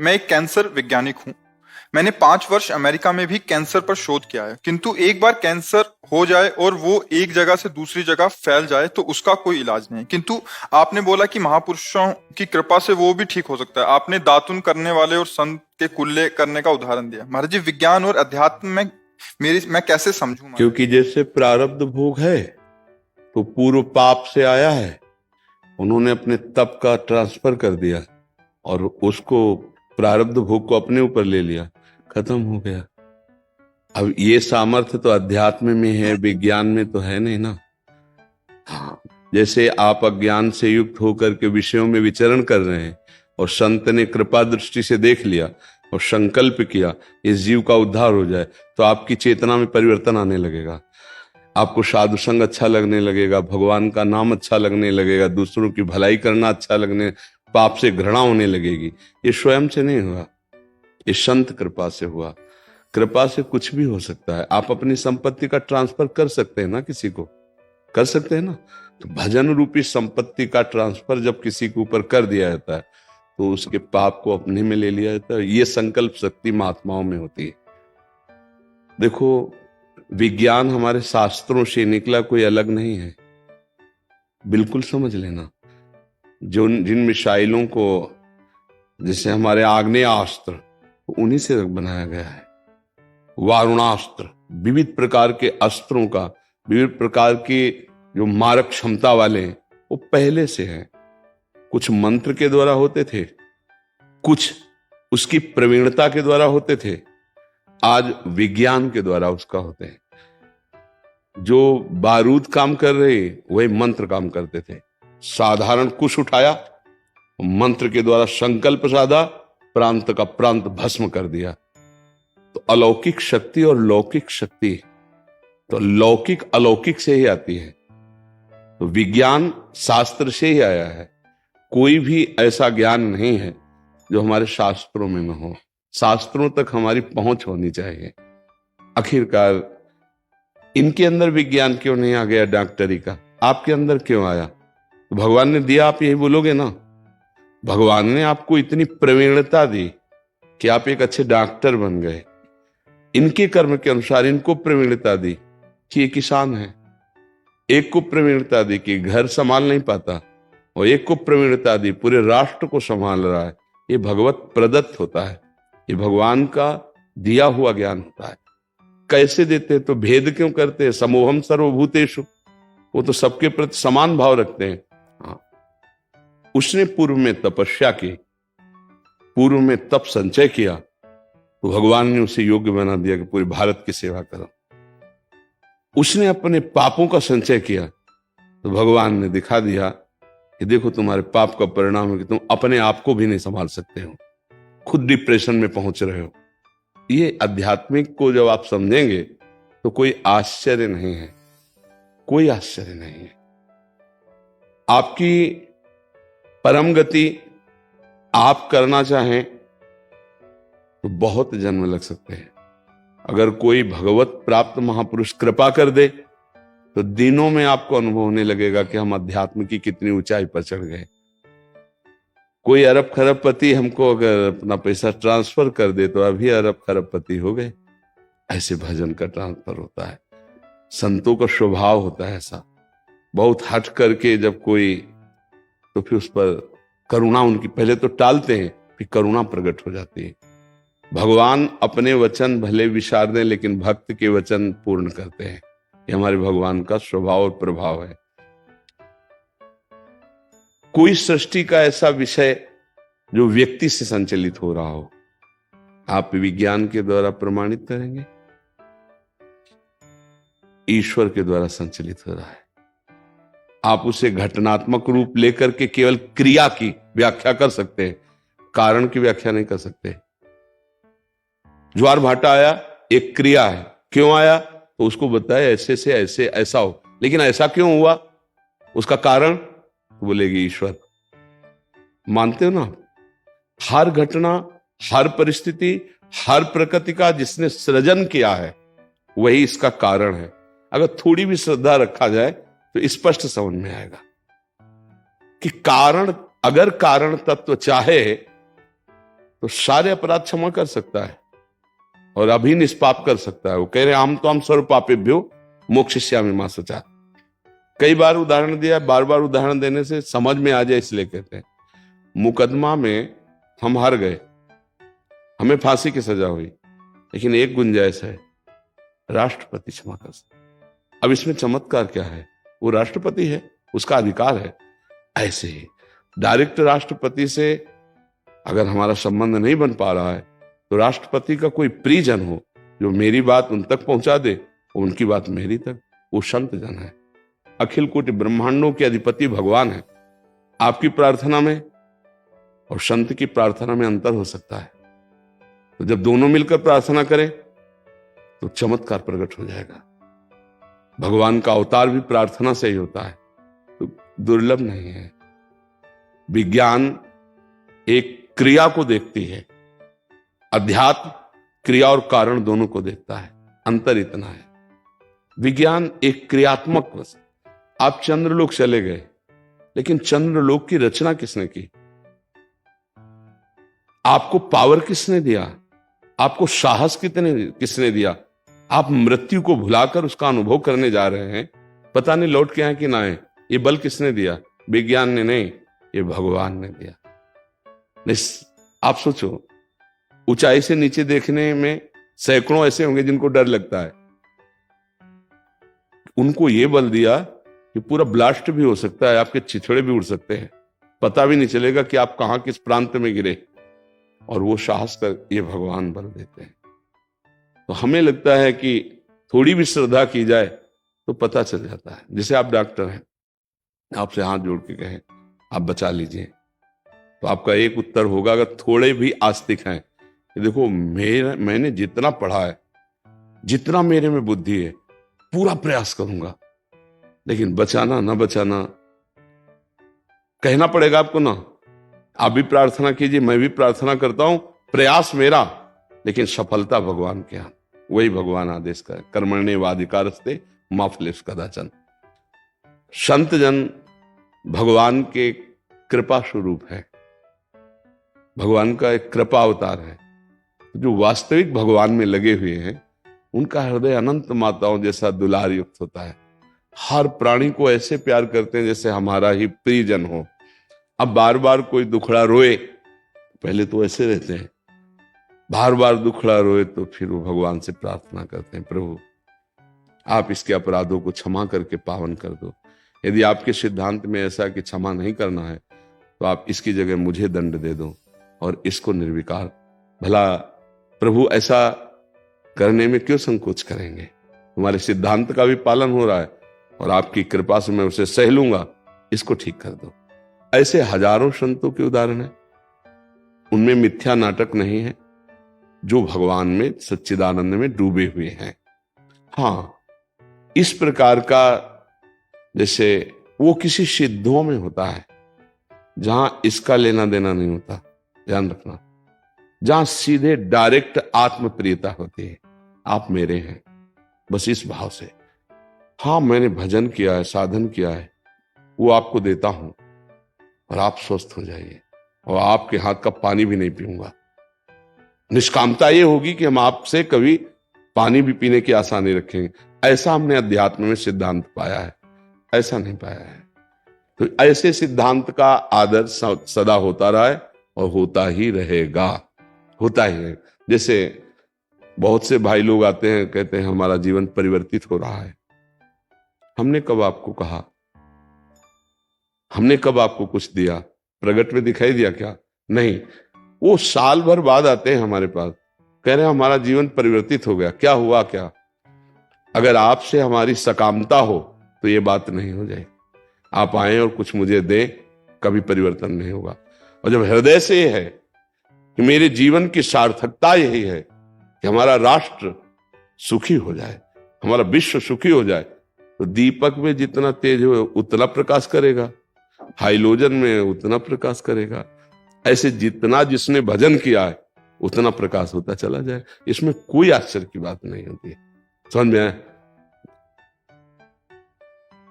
मैं एक कैंसर वैज्ञानिक हूँ। मैंने 5 वर्ष अमेरिका में भी कैंसर पर शोध किया है, किंतु एक बार कैंसर हो जाए और वो एक जगह से दूसरी जगह फैल जाए तो उसका कोई इलाज नहीं। किंतु आपने बोला कि महापुरुषों की कृपा से वो भी ठीक हो सकता है। आपने दातुन करने वाले और संत के कुल्ले करने का उदाहरण दिया। महाराज जी, विज्ञान और अध्यात्म में मैं कैसे समझूं महाराज? क्योंकि जैसे प्रारब्ध भोग है तो पूर्व पाप से आया है, उन्होंने अपने तप का ट्रांसफर कर दिया और उसको प्रारब्ध भोग को अपने ऊपर ले लिया, खत्म हो गया। अब ये सामर्थ्य तो अध्यात्म में है, विज्ञान में तो है नहीं ना। हाँ, जैसे आप अज्ञान से युक्त होकर के विषयों में विचरण कर रहे हैं और संत ने कृपा दृष्टि से देख लिया और संकल्प किया इस जीव का उद्धार हो जाए, तो आपकी चेतना में परिवर्तन आने लगेगा। आपको साधु संग अच्छा लगने लगेगा, भगवान का नाम अच्छा लगने लगेगा, दूसरों की भलाई करना अच्छा लगने, पाप से घृणा होने लगेगी। ये स्वयं से नहीं हुआ, ये संत कृपा से हुआ। कृपा से कुछ भी हो सकता है। आप अपनी संपत्ति का ट्रांसफर कर सकते हैं ना, किसी को कर सकते हैं ना। तो भजन रूपी संपत्ति का ट्रांसफर जब किसी के ऊपर कर दिया जाता है तो उसके पाप को अपने में ले लिया जाता है। ये संकल्प शक्ति महात्माओं में होती है। देखो, विज्ञान हमारे शास्त्रों से निकला कोई अलग नहीं है, बिल्कुल समझ लेना। जो जिन मिसाइलों को, जैसे हमारे आग्नेयास्त्र, उन्हीं से बनाया गया है। वारुणास्त्र, विविध प्रकार के अस्त्रों का, विविध प्रकार के जो मारक क्षमता वाले हैं, वो पहले से हैं। कुछ मंत्र के द्वारा होते थे, कुछ उसकी प्रवीणता के द्वारा होते थे, आज विज्ञान के द्वारा उसका होते हैं। जो बारूद काम कर रहे वही मंत्र काम करते थे। साधारण कुश उठाया, मंत्र के द्वारा संकल्प साधा, प्रांत का प्रांत भस्म कर दिया। तो अलौकिक शक्ति और लौकिक शक्ति, तो लौकिक अलौकिक से ही आती है। तो विज्ञान शास्त्र से ही आया है। कोई भी ऐसा ज्ञान नहीं है जो हमारे शास्त्रों में न हो। शास्त्रों तक हमारी पहुंच होनी चाहिए। आखिरकार इनके अंदर विज्ञान क्यों नहीं आ गया डॉक्टरी का, आपके अंदर क्यों आया? तो भगवान ने दिया, आप यही बोलोगे ना। भगवान ने आपको इतनी प्रवीणता दी कि आप एक अच्छे डॉक्टर बन गए। इनके कर्म के अनुसार इनको प्रवीणता दी कि ये किसान है, एक को प्रवीणता दी कि घर संभाल नहीं पाता, और एक को प्रवीणता दी पूरे राष्ट्र को संभाल रहा है। ये भगवत प्रदत्त होता है, ये भगवान का दिया हुआ ज्ञान होता है। कैसे देते हैं? तो भेद क्यों करते हैं? समोहम सर्वभूतेषु, वो तो सबके प्रति समान भाव रखते हैं। हाँ, उसने पूर्व में तपस्या की, पूर्व में तप संचय किया, तो भगवान ने उसे योग्य बना दिया कि पूरे भारत की सेवा करो। उसने अपने पापों का संचय किया तो भगवान ने दिखा दिया कि देखो, तुम्हारे पाप का परिणाम है कि तुम अपने आप को भी नहीं संभाल सकते हो, खुद डिप्रेशन में पहुंच रहे हो। ये आध्यात्मिक को जब आप समझेंगे तो कोई आश्चर्य नहीं है, कोई आश्चर्य नहीं है। आपकी परम गति आप करना चाहें तो बहुत जन्म लग सकते हैं। अगर कोई भगवत प्राप्त महापुरुष कृपा कर दे तो दिनों में आपको अनुभव होने लगेगा कि हम अध्यात्म की कितनी ऊंचाई पर चढ़ गए। कोई अरब खरबपति हमको अगर अपना पैसा ट्रांसफर कर दे तो अभी अरब खरबपति हो गए। ऐसे भजन का ट्रांसफर होता है। संतों का स्वभाव होता है ऐसा, बहुत हट करके जब कोई, तो फिर उस पर करुणा उनकी, पहले तो टालते हैं फिर करुणा प्रकट हो जाती है। भगवान अपने वचन भले विसार दें लेकिन भक्त के वचन पूर्ण करते हैं। ये हमारे भगवान का स्वभाव और प्रभाव है। कोई सृष्टि का ऐसा विषय जो व्यक्ति से संचालित हो रहा हो, आप विज्ञान के द्वारा प्रमाणित करेंगे, ईश्वर के द्वारा संचालित हो रहा है। आप उसे घटनात्मक रूप लेकर के केवल क्रिया की व्याख्या कर सकते हैं, कारण की व्याख्या नहीं कर सकते। ज्वार भाटा आया, एक क्रिया है, क्यों आया तो उसको बताया ऐसे से ऐसे ऐसा हो, लेकिन ऐसा क्यों हुआ, उसका कारण तो बोलेगी ईश्वर। मानते हो ना? हर घटना, हर परिस्थिति, हर प्रकृति का जिसने सृजन किया है वही इसका कारण है। अगर थोड़ी भी श्रद्धा रखा जाए तो स्पष्ट समझ में आएगा कि कारण, अगर कारण तत्व चाहे तो सारे अपराध क्षमा कर सकता है और अभी निष्पाप कर सकता है। वो कह रहे हम सर्व पापेभ्यो मोक्षयिष्यामि मा शुचः। कई बार उदाहरण दिया, बार बार उदाहरण देने से समझ में आ जाए इसलिए कहते हैं। मुकदमा में हम हार गए, हमें फांसी की सजा हुई, लेकिन एक गुंजाइश है, राष्ट्रपति क्षमा कर सकते। अब इसमें चमत्कार क्या है? वो राष्ट्रपति है, उसका अधिकार है। ऐसे ही डायरेक्ट राष्ट्रपति से अगर हमारा संबंध नहीं बन पा रहा है तो राष्ट्रपति का कोई प्रियजन हो जो मेरी बात उन तक पहुंचा दे, उनकी बात मेरी तक, वो संत जन है। अखिल कोटि ब्रह्मांडों के अधिपति भगवान है। आपकी प्रार्थना में और संत की प्रार्थना में अंतर हो सकता है, तो जब दोनों मिलकर प्रार्थना करें तो चमत्कार प्रकट हो जाएगा। भगवान का अवतार भी प्रार्थना से ही होता है, तो दुर्लभ नहीं है। विज्ञान एक क्रिया को देखती है, अध्यात्म क्रिया और कारण दोनों को देखता है। अंतर इतना है, विज्ञान एक क्रियात्मक वस्तु। आप चंद्रलोक चले गए, लेकिन चंद्रलोक की रचना किसने की? आपको पावर किसने दिया? आपको साहस किसने दिया? आप मृत्यु को भुलाकर उसका अनुभव करने जा रहे हैं, पता नहीं लौट के आए कि ना आए। ये बल किसने दिया? विज्ञान ने नहीं, ये भगवान ने दिया। आप सोचो, ऊंचाई से नीचे देखने में सैकड़ों ऐसे होंगे जिनको डर लगता है, उनको ये बल दिया कि पूरा ब्लास्ट भी हो सकता है, आपके छिछड़े भी उड़ सकते हैं, पता भी नहीं चलेगा कि आप कहां किस प्रांत में गिरे। और वो साहस कर ये भगवान बल देते हैं। तो हमें लगता है कि थोड़ी भी श्रद्धा की जाए तो पता चल जाता है। जैसे आप डॉक्टर हैं, आपसे हाथ जोड़ के कहें आप बचा लीजिए, तो आपका एक उत्तर होगा, अगर थोड़े भी आस्तिक हैं, देखो मैंने जितना पढ़ा है, जितना मेरे में बुद्धि है, पूरा प्रयास करूंगा, लेकिन बचाना ना बचाना कहना पड़ेगा आपको ना। आप भी प्रार्थना कीजिए, मैं भी प्रार्थना करता हूं, प्रयास मेरा, लेकिन सफलता भगवान के यहाँ। वही भगवान आदेश करे, कर्मण्येवाधिकारस्ते मा फलेषु कदाचन। संत जन भगवान के कृपा स्वरूप है, भगवान का एक कृपा अवतार है। जो वास्तविक भगवान में लगे हुए हैं, उनका हृदय अनंत माताओं जैसा दुलार युक्त होता है। हर प्राणी को ऐसे प्यार करते हैं जैसे हमारा ही प्रियजन हो। अब बार बार कोई दुखड़ा रोए, पहले तो ऐसे रहते हैं, बार बार दुखड़ा रोए तो फिर वो भगवान से प्रार्थना करते हैं, प्रभु आप इसके अपराधों को क्षमा करके पावन कर दो। यदि आपके सिद्धांत में ऐसा कि क्षमा नहीं करना है, तो आप इसकी जगह मुझे दंड दे दो और इसको निर्विकार। भला प्रभु ऐसा करने में क्यों संकोच करेंगे? हमारे सिद्धांत का भी पालन हो रहा है और आपकी कृपा से मैं उसे सह लूंगा, इसको ठीक कर दो। ऐसे हजारों संतों के उदाहरण हैं, उनमें मिथ्या नाटक नहीं है, जो भगवान में सच्चिदानंद में डूबे हुए हैं। हाँ, इस प्रकार का जैसे वो किसी सिद्धों में होता है जहां इसका लेना देना नहीं होता, ध्यान रखना, जहां सीधे डायरेक्ट आत्म प्रियता होती है, आप मेरे हैं, बस इस भाव से। हाँ, मैंने भजन किया है, साधन किया है, वो आपको देता हूं और आप स्वस्थ हो जाइए, और आपके हाथ का पानी भी नहीं पीऊंगा। निष्कामता ये होगी कि हम आपसे कभी पानी भी पीने की आशा नहीं रखेंगे। ऐसा हमने अध्यात्म में सिद्धांत पाया है, ऐसा नहीं पाया है। तो ऐसे सिद्धांत का आदर सदा होता रहा है और होता ही रहेगा, होता ही है। जैसे बहुत से भाई लोग आते हैं, कहते हैं हमारा जीवन परिवर्तित हो रहा है। हमने कब आपको कहा? हमने कब आपको कुछ दिया? प्रगट में दिखाई दिया क्या? नहीं। वो साल भर बाद आते हैं हमारे पास, कह रहे हैं हमारा जीवन परिवर्तित हो गया। क्या हुआ? क्या? अगर आपसे हमारी सकामता हो तो ये बात नहीं हो जाएगी। आप आए और कुछ मुझे दें, कभी परिवर्तन नहीं होगा। और जब हृदय से ये है कि मेरे जीवन की सार्थकता यही है कि हमारा राष्ट्र सुखी हो जाए, हमारा विश्व सुखी हो जाए, तो दीपक में जितना तेज हो उतना प्रकाश करेगा, हाइलोजन में उतना प्रकाश करेगा। ऐसे जितना जिसने भजन किया है उतना प्रकाश होता चला जाए। इसमें कोई आश्चर्य की बात नहीं होती है। समझ में आया?